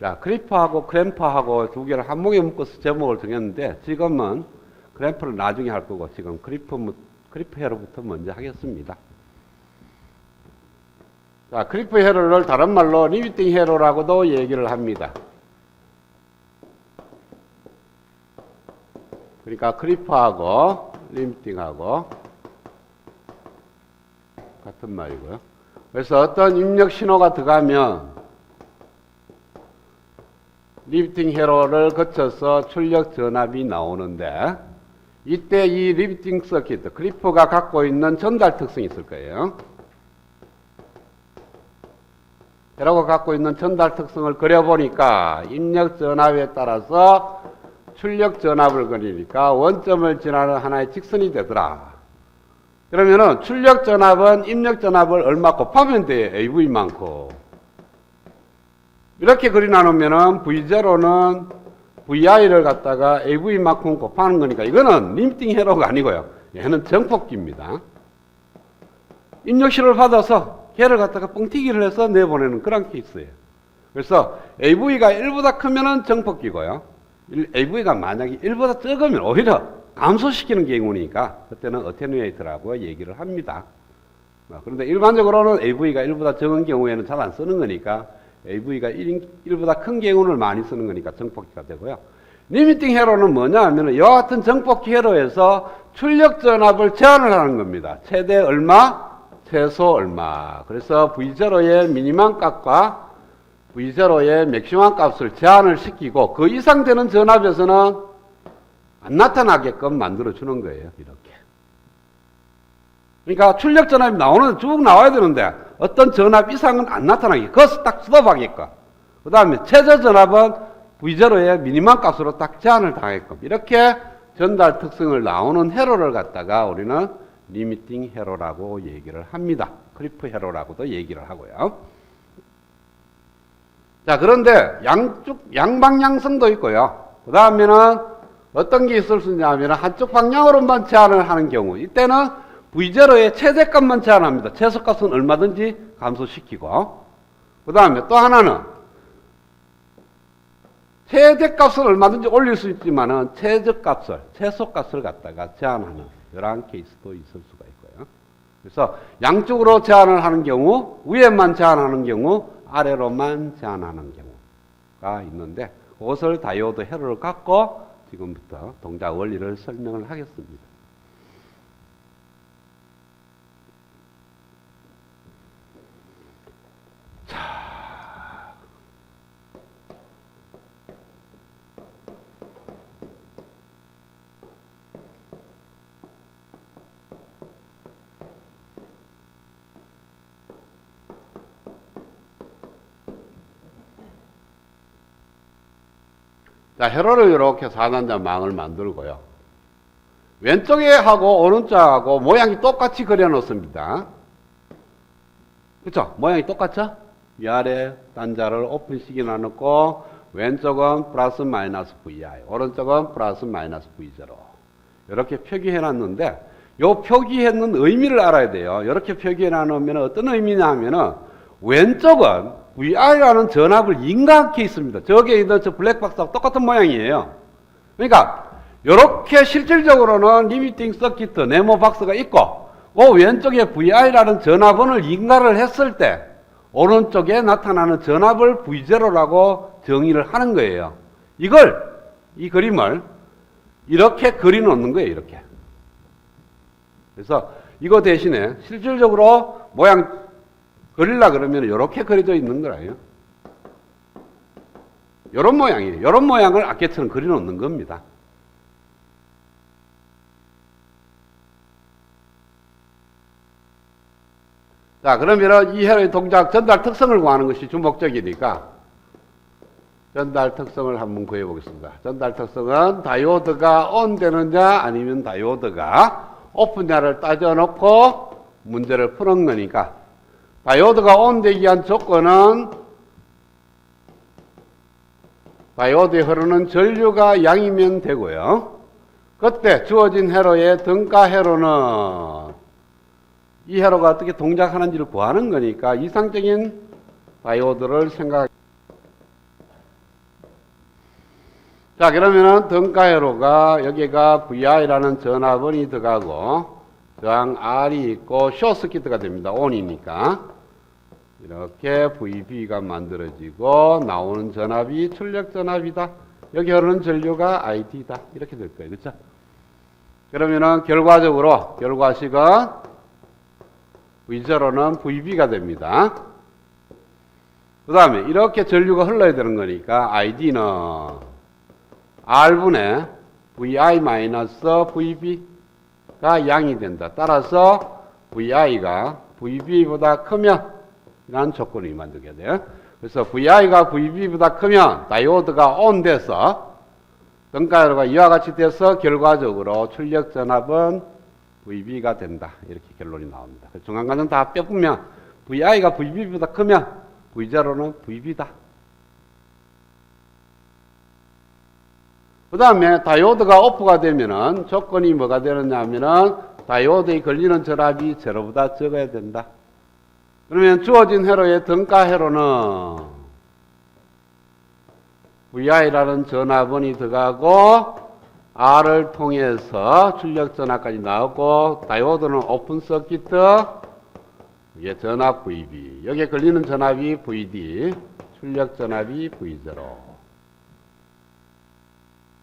자, 크리프하고 크램프하고 두 개를 한 목에 묶어서 제목을 정했는데 지금은 크램프를 나중에 할 거고 지금 크리프 회로부터 먼저 하겠습니다. 자, 크리프 회로를 다른 말로 리미팅 회로라고도 얘기를 합니다. 그러니까 크리프하고 리미팅하고 같은 말이고요. 그래서 어떤 입력 신호가 들어가면 리미팅 회로를 거쳐서 출력 전압이 나오는데 이때 이 리미팅 서킷, 크리프가 갖고 있는 전달 특성이 있을 거예요. 회로가 갖고 있는 전달 특성을 그려보니까 입력 전압에 따라서 출력 전압을 그리니까 원점을 지나는 하나의 직선이 되더라. 그러면은 출력 전압은 입력 전압을 얼마 곱하면 돼? AV만큼. 이렇게 그리 나누면은 V0는 VI를 갖다가 AV만큼 곱하는 거니까 이거는 리미팅 회로가 아니고요. 얘는 정폭기입니다. 입력신호를 받아서 걔를 갖다가 뻥튀기를 해서 내보내는 그런 케이스예요. 그래서 AV가 1보다 크면은 정폭기고요. AV가 만약에 1보다 적으면 오히려 감소시키는 경우니까 그때는 어테누에이터라고 얘기를 합니다. 그런데 일반적으로는 AV가 1보다 적은 경우에는 잘 안 쓰는 거니까 AV가 1보다 큰 경우를 많이 쓰는 거니까 정폭기가 되고요. 리미팅 회로는 뭐냐 하면 이와 같은 정폭기 회로에서 출력 전압을 제한을 하는 겁니다. 최대 얼마? 최소 얼마. 그래서 V0의 미니멈 값과 V0의 맥시멈 값을 제한을 시키고 그 이상 되는 전압에서는 안 나타나게끔 만들어주는 거예요. 이렇게. 그러니까 출력 전압이 나오는 쭉 나와야 되는데 어떤 전압 이상은 안 나타나게. 그것을 딱 스톱하게끔. 그 다음에 최저 전압은 V0의 미니멈 값으로 딱 제한을 당하게끔. 이렇게 전달 특성을 나오는 회로를 갖다가 우리는 리미팅 회로라고 얘기를 합니다. 크리프 회로라고도 얘기를 하고요. 자, 그런데 양방향성도 있고요. 그 다음에는 어떤 게 있을 수 있냐면 한쪽 방향으로만 제한을 하는 경우. 이때는 V0의 최대값만 제한합니다. 최소값은 얼마든지 감소시키고. 그 다음에 또 하나는 최대값은 얼마든지 올릴 수 있지만은 최소값을 갖다가 제한하는 이러한 케이스도 있을 수가 있고요. 그래서 양쪽으로 제한을 하는 경우, 위에만 제한하는 경우, 아래로만 제한하는 경우가 있는데 그것을 다이오드 회로를 갖고 지금부터 동작 원리를 설명을 하겠습니다. 자, 회로를 이렇게 4단자 망을 만들고요. 왼쪽에 하고 오른쪽하고 모양이 똑같이 그려놓습니다. 그렇죠? 모양이 똑같죠? 위아래 단자를 오픈식이나 넣고 왼쪽은 플러스 마이너스 VI, 오른쪽은 플러스 마이너스 V0 이렇게 표기해놨는데 요 표기했는 의미를 알아야 돼요. 이렇게 표기해놓으면 어떤 의미냐 하면은 왼쪽은 VI라는 전압을 인가하게 있습니다. 저기에 있는 저 블랙박스하고 똑같은 모양이에요. 그러니까 이렇게 실질적으로는 리미팅 서킷 네모 박스가 있고 그 왼쪽에 VI라는 전압원을 인가를 했을 때 오른쪽에 나타나는 전압을 V0라고 정의를 하는 거예요. 이 그림을 이렇게 그려놓는 거예요. 이렇게. 그래서 이거 대신에 실질적으로 모양 그리려 그러면 이렇게 그려져 있는 거예요. 이런 모양이에요. 이런 모양을 아까처럼 그려놓는 겁니다. 자, 그러면 이 회로의 동작 전달 특성을 구하는 것이 주목적이니까 전달 특성을 한번 구해보겠습니다. 전달 특성은 다이오드가 ON 되느냐 아니면 다이오드가 오프냐를 따져놓고 문제를 푸는 거니까 다이오드가 ON 되기 위한 조건은 다이오드에 흐르는 전류가 양이면 되고요. 그때 주어진 회로의 등가 회로는 이 회로가 어떻게 동작하는지를 구하는 거니까 이상적인 다이오드를 자, 그러면은 등가회로가 여기가 VI라는 전압원이 들어가고 저항 R이 있고 숏서킷가 됩니다. ON이니까. 이렇게 VB가 만들어지고 나오는 전압이 출력 전압이다. 여기 흐르는 전류가 ID다. 이렇게 될 거예요. 그렇죠? 그러면은 결과적으로 결과식은 V0는 VB가 됩니다. 그 다음에 이렇게 전류가 흘러야 되는 거니까 ID는 R분의 VI-VB가 양이 된다. 따라서 VI가 VB보다 크면 이라는 조건을 만들게 돼요. 그래서 VI가 VB보다 크면 다이오드가 ON 돼서 등가회로가 이와 같이 돼서 결과적으로 출력 전압은 VB가 된다. 이렇게 결론이 나옵니다. 중간과정 다 빼보면 VI가 VB보다 크면 V0는 VB다. 그 다음에 다이오드가 오프가 되면은 조건이 뭐가 되느냐 하면은 다이오드에 걸리는 전압이 제로보다 적어야 된다. 그러면 주어진 회로의 등가 회로는 VI라는 전압원이 들어가고 R을 통해서 출력 전압까지 나오고 다이오드는 오픈 서킷 이게 전압 VB 여기에 걸리는 전압이 VD 출력 전압이 V0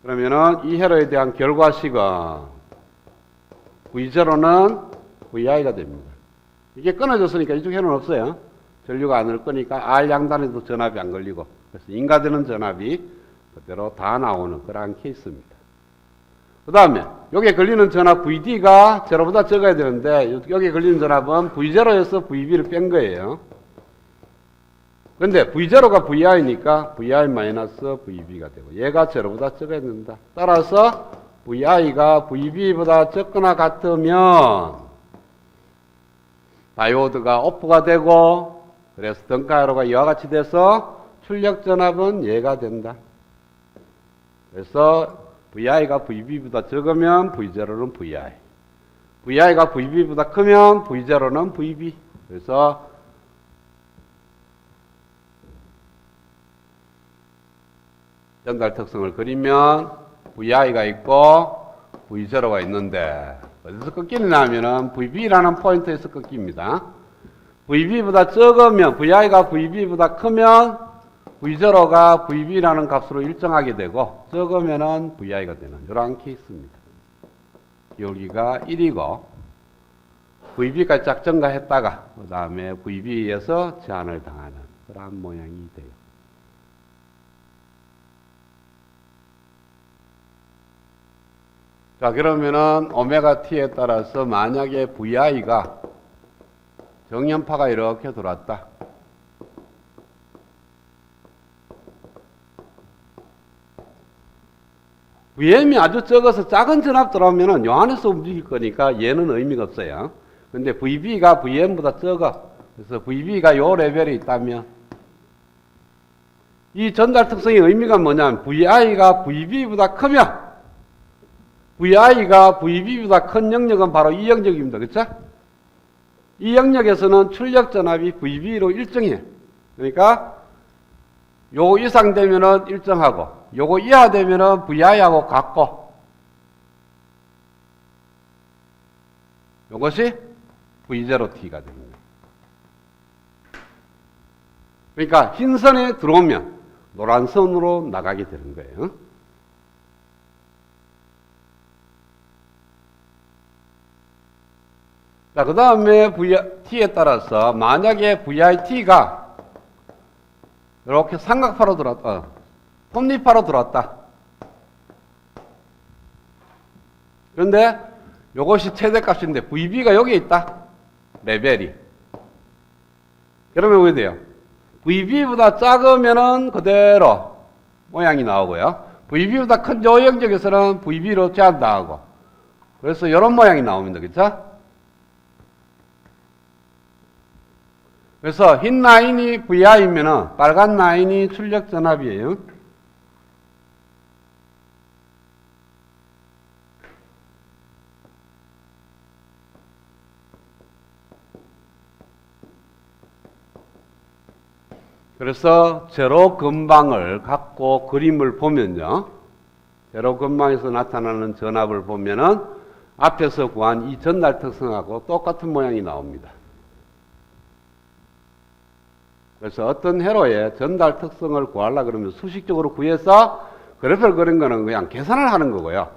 그러면은 이 회로에 대한 결과식은 V0는 VI가 됩니다. 이게 끊어졌으니까 이쪽 회로는 없어요. 전류가 안 흘 거니까 R 양단에도 전압이 안 걸리고 그래서 인가되는 전압이 그대로 다 나오는 그러한 케이스입니다. 그 다음에 여기에 걸리는 전압 VD가 제로보다 적어야 되는데 여기에 걸리는 전압은 V0에서 VB를 뺀 거예요. 그런데 V0가 VI니까 VI-VB가 되고 얘가 제로보다 적어야 된다. 따라서 VI가 VB보다 적거나 같으면 다이오드가 오프가 되고 그래서 등가회로가 이와 같이 돼서 출력 전압은 얘가 된다. 그래서 VI가 VB보다 적으면 V0는 VI. VI가 VB보다 크면 V0는 VB. 그래서 전달 특성을 그리면 VI가 있고 V0가 있는데 어디서 꺾이느냐 하면은 VB라는 포인트에서 꺾입니다. VB보다 적으면 VI가 VB보다 크면 V0가 VB라는 값으로 일정하게 되고 적으면은 VI가 되는 이러한 케이스입니다. 여기가 1이고 VB까지 작정가했다가 그 다음에 VB에서 제한을 당하는 그러한 모양이 돼요. 자, 그러면은 오메가 t에 따라서 만약에 VI가 정연파가 이렇게 들어왔다. VM이 아주 적어서 작은 전압 들어오면은 요 안에서 움직일 거니까 얘는 의미가 없어요. 근데 VB가 VM보다 적어. 그래서 VB가 요 레벨에 있다면 이 전달 특성의 의미가 뭐냐면 VI가 VB보다 크면 VI가 VB보다 큰 영역은 바로 이 영역입니다. 그렇죠? 이 영역에서는 출력 전압이 VB로 일정해. 그러니까 요거 이상 되면은 일정하고 요거 이하 되면은 VI하고 같고 요것이 V0T가 됩니다. 그러니까 흰 선에 들어오면 노란 선으로 나가게 되는 거예요. 자, 그 다음에 T에 따라서 만약에 VIT가 이렇게 삼각파로 들어왔다. 톱니파로 들어왔다. 그런데 이것이 최대값인데 VB가 여기 있다. 레벨이. 그러면 왜 돼요? VB보다 작으면은 그대로 모양이 나오고요. VB보다 큰 요 영역에서는 VB로 제한당하고. 그래서 이런 모양이 나옵니다. 그렇죠? 그래서 흰 라인이 VI면은 빨간 라인이 출력 전압이에요. 그래서 제로 근방을 갖고 그림을 보면요. 회로 근망에서 나타나는 전압을 보면은 앞에서 구한 이 전달 특성하고 똑같은 모양이 나옵니다. 그래서 어떤 회로의 전달 특성을 구하려 그러면 수식적으로 구해서 그래프를 그린 거는 그냥 계산을 하는 거고요.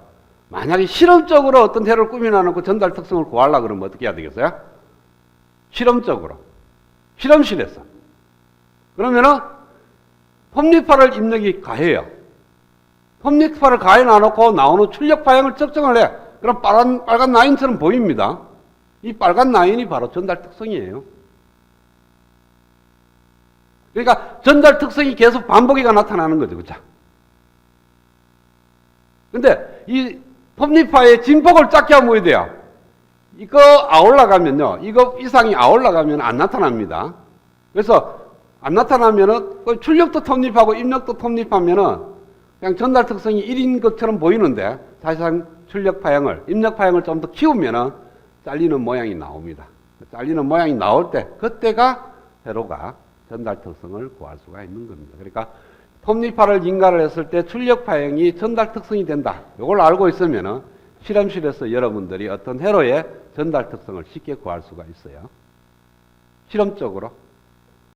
만약에 실험적으로 어떤 회로를 꾸며놓고 전달 특성을 구하려 그러면 어떻게 해야 되겠어요? 실험적으로. 실험실에서. 그러면은 톱니파를 입력이 가해요. 톱니파를 가해 놔놓고 나오는 출력 파형을 측정을 해. 그럼 빨간 라인처럼 보입니다. 이 빨간 라인이 바로 전달 특성이에요. 그러니까 전달 특성이 계속 반복이가 나타나는 거죠. 그죠? 근데 이 톱니파의 진폭을 작게 하면 뭐 해야 돼요? 이거 아올라가면요. 이거 이상이 아올라가면 안 나타납니다. 그래서 안 나타나면은 출력도 톱니파고 입력도 톱니파면은 그냥 전달 특성이 1인 것처럼 보이는데 사실상 출력 파형을, 입력 파형을 좀 더 키우면은 잘리는 모양이 나옵니다. 잘리는 모양이 나올 때 그때가 회로가 전달 특성을 구할 수가 있는 겁니다. 그러니까 톱니파를 인가를 했을 때 출력 파형이 전달 특성이 된다. 이걸 알고 있으면은 실험실에서 여러분들이 어떤 회로의 전달 특성을 쉽게 구할 수가 있어요. 실험적으로.